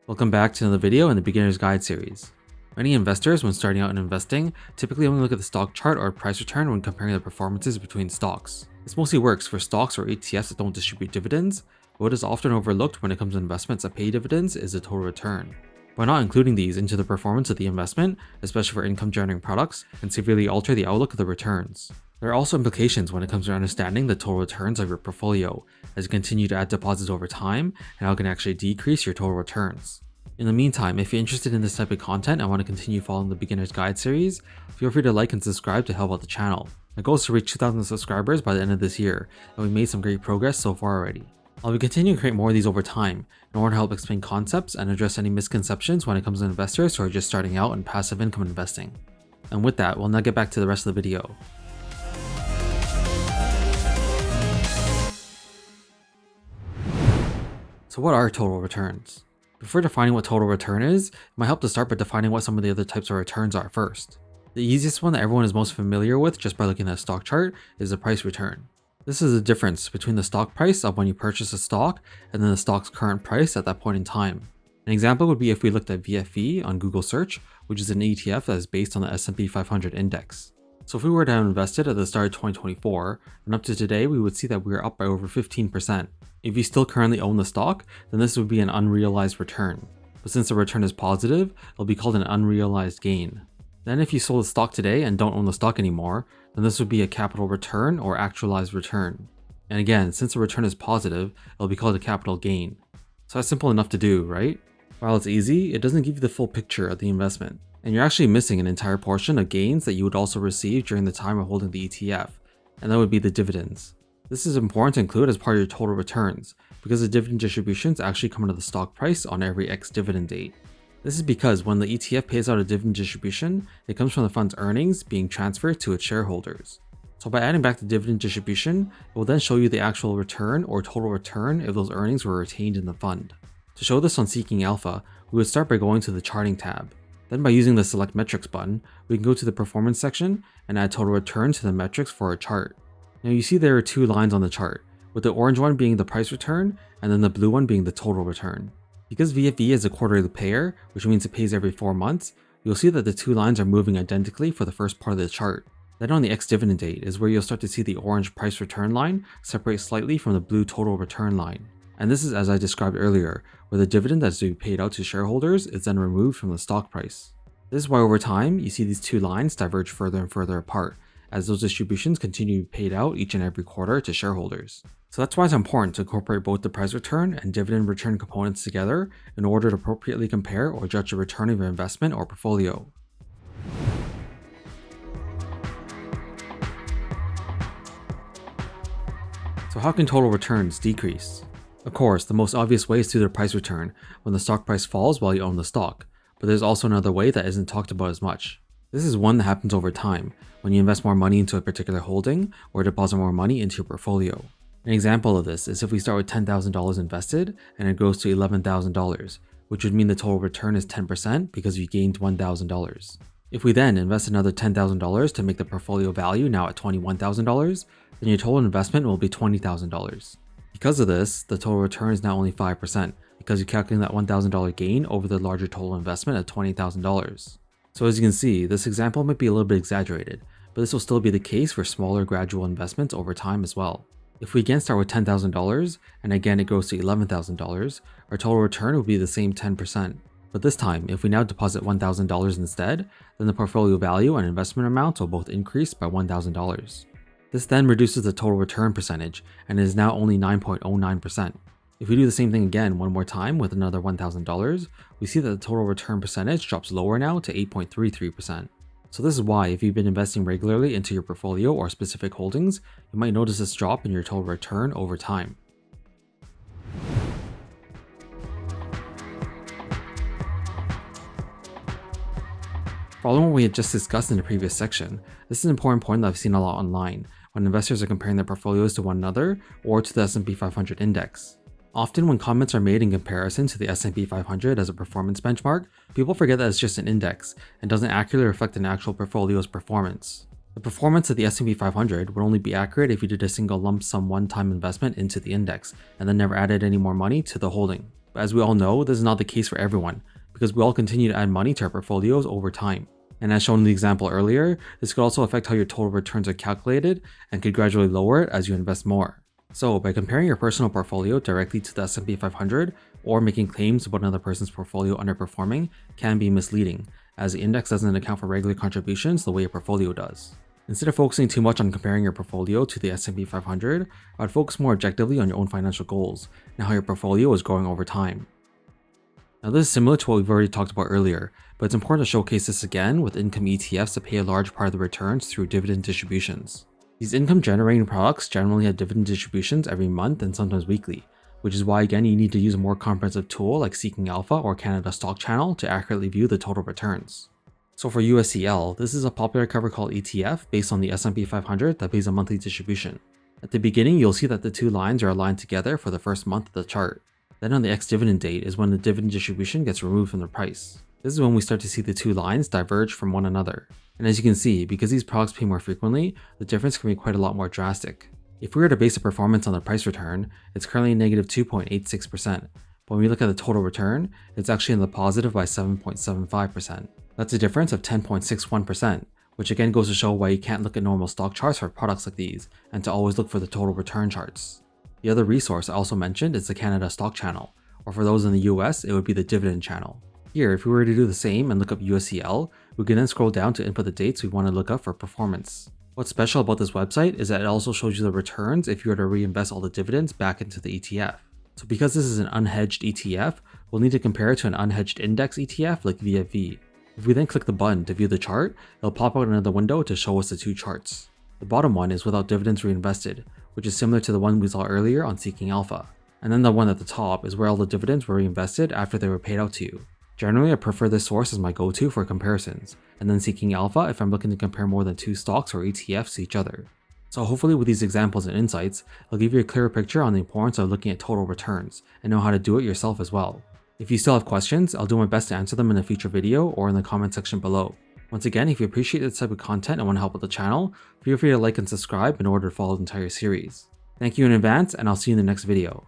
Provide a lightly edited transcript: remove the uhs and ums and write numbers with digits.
Welcome back to another video in the Beginner's Guide series. Many investors, when starting out in investing, typically only look at the stock chart or price return when comparing the performances between stocks. This mostly works for stocks or ETFs that don't distribute dividends, but what is often overlooked when it comes to investments that pay dividends is the total return. By not including these into the performance of the investment, especially for income-generating products, can severely alter the outlook of the returns. There are also implications when it comes to understanding the total returns of your portfolio, as you continue to add deposits over time, and how it can actually decrease your total returns. In the meantime, if you're interested in this type of content and want to continue following the Beginner's Guide series, feel free to like and subscribe to help out the channel. My goal is to reach 2,000 subscribers by the end of this year, and we've made some great progress so far already. I'll be continuing to create more of these over time in order to help explain concepts and address any misconceptions when it comes to investors who are just starting out in passive income investing. And with that, we'll now get back to the rest of the video. So what are total returns? Before defining what total return is, it might help to start by defining what some of the other types of returns are first. The easiest one that everyone is most familiar with just by looking at a stock chart is the price return. This is the difference between the stock price of when you purchase a stock and then the stock's current price at that point in time. An example would be if we looked at VFE on Google search, which is an ETF that is based on the S&P 500 index. So if we were to have invested at the start of 2024, and up to today, we would see that we are up by over 15%. If you still currently own the stock, then this would be an unrealized return. But since the return is positive, it'll be called an unrealized gain. Then if you sold the stock today and don't own the stock anymore, then this would be a capital return or actualized return. And again, since the return is positive, it'll be called a capital gain. So that's simple enough to do, right? While it's easy, it doesn't give you the full picture of the investment. And you're actually missing an entire portion of gains that you would also receive during the time of holding the ETF, and that would be the dividends. This is important to include as part of your total returns, because the dividend distributions actually come into the stock price on every ex-dividend date. This is because when the ETF pays out a dividend distribution, it comes from the fund's earnings being transferred to its shareholders. So by adding back the dividend distribution, it will then show you the actual return or total return if those earnings were retained in the fund. To show this on Seeking Alpha, we would start by going to the charting tab. Then by using the select metrics button, we can go to the performance section and add total return to the metrics for our chart. Now you see there are two lines on the chart, with the orange one being the price return and then the blue one being the total return. Because VFE is a quarterly payer, which means it pays every 4 months, you'll see that the two lines are moving identically for the first part of the chart. Then on the ex-dividend date is where you'll start to see the orange price return line separate slightly from the blue total return line. And this is as I described earlier, where the dividend that's to be paid out to shareholders is then removed from the stock price. This is why over time, you see these two lines diverge further and further apart, as those distributions continue to be paid out each and every quarter to shareholders. So that's why it's important to incorporate both the price return and dividend return components together in order to appropriately compare or judge the return of your investment or portfolio. So how can total returns decrease? Of course, the most obvious way is through the price return when the stock price falls while you own the stock, but there's also another way that isn't talked about as much. This is one that happens over time, when you invest more money into a particular holding or deposit more money into your portfolio. An example of this is if we start with $10,000 invested and it grows to $11,000, which would mean the total return is 10% because you gained $1,000. If we then invest another $10,000 to make the portfolio value now at $21,000, then your total investment will be $20,000. Because of this, the total return is now only 5% because you calculate that $1,000 gain over the larger total investment of $20,000. So as you can see, this example might be a little bit exaggerated, but this will still be the case for smaller gradual investments over time as well. If we again start with $10,000 and again it goes to $11,000, our total return will be the same 10%. But this time, if we now deposit $1,000 instead, then the portfolio value and investment amounts will both increase by $1,000. This then reduces the total return percentage and is now only 9.09%. If we do the same thing again one more time with another $1,000, we see that the total return percentage drops lower now to 8.33%. So this is why if you've been investing regularly into your portfolio or specific holdings, you might notice this drop in your total return over time. Following what we had just discussed in the previous section, this is an important point that I've seen a lot online when investors are comparing their portfolios to one another or to the S&P 500 index. Often when comments are made in comparison to the S&P 500 as a performance benchmark, people forget that it's just an index and doesn't accurately reflect an actual portfolio's performance. The performance of the S&P 500 would only be accurate if you did a single lump sum one-time investment into the index and then never added any more money to the holding. But as we all know, this is not the case for everyone, because we all continue to add money to our portfolios over time. And as shown in the example earlier, this could also affect how your total returns are calculated and could gradually lower it as you invest more. So by comparing your personal portfolio directly to the S&P 500 or making claims about another person's portfolio underperforming can be misleading, as the index doesn't account for regular contributions the way a portfolio does. Instead of focusing too much on comparing your portfolio to the S&P 500, I would focus more objectively on your own financial goals and how your portfolio is growing over time. Now this is similar to what we've already talked about earlier, but it's important to showcase this again with income ETFs that pay a large part of the returns through dividend distributions. These income generating products generally have dividend distributions every month and sometimes weekly, which is why again you need to use a more comprehensive tool like Seeking Alpha or Canada Stock Channel to accurately view the total returns. So for USCL, this is a popular cover called ETF based on the S&P 500 that pays a monthly distribution. At the beginning, you'll see that the two lines are aligned together for the first month of the chart. Then on the ex-dividend date is when the dividend distribution gets removed from the price. This is when we start to see the two lines diverge from one another. And as you can see, because these products pay more frequently, the difference can be quite a lot more drastic. If we were to base the performance on the price return, it's currently negative 2.86%, but when we look at the total return, it's actually in the positive by 7.75%. That's a difference of 10.61%, which again goes to show why you can't look at normal stock charts for products like these, and to always look for the total return charts. The other resource I also mentioned is the Canada Stock Channel, or for those in the US, it would be the Dividend Channel. Here, if we were to do the same and look up USCL, we can then scroll down to input the dates we want to look up for performance. What's special about this website is that it also shows you the returns if you were to reinvest all the dividends back into the ETF. So because this is an unhedged ETF, we'll need to compare it to an unhedged index ETF like VFV. If we then click the button to view the chart, it'll pop out another window to show us the two charts. The bottom one is without dividends reinvested, which is similar to the one we saw earlier on Seeking Alpha. And then the one at the top is where all the dividends were reinvested after they were paid out to you. Generally, I prefer this source as my go-to for comparisons, and then Seeking Alpha if I'm looking to compare more than two stocks or ETFs to each other. So hopefully with these examples and insights, I'll give you a clearer picture on the importance of looking at total returns, and know how to do it yourself as well. If you still have questions, I'll do my best to answer them in a future video or in the comment section below. Once again, if you appreciate this type of content and want to help with the channel, feel free to like and subscribe in order to follow the entire series. Thank you in advance, and I'll see you in the next video.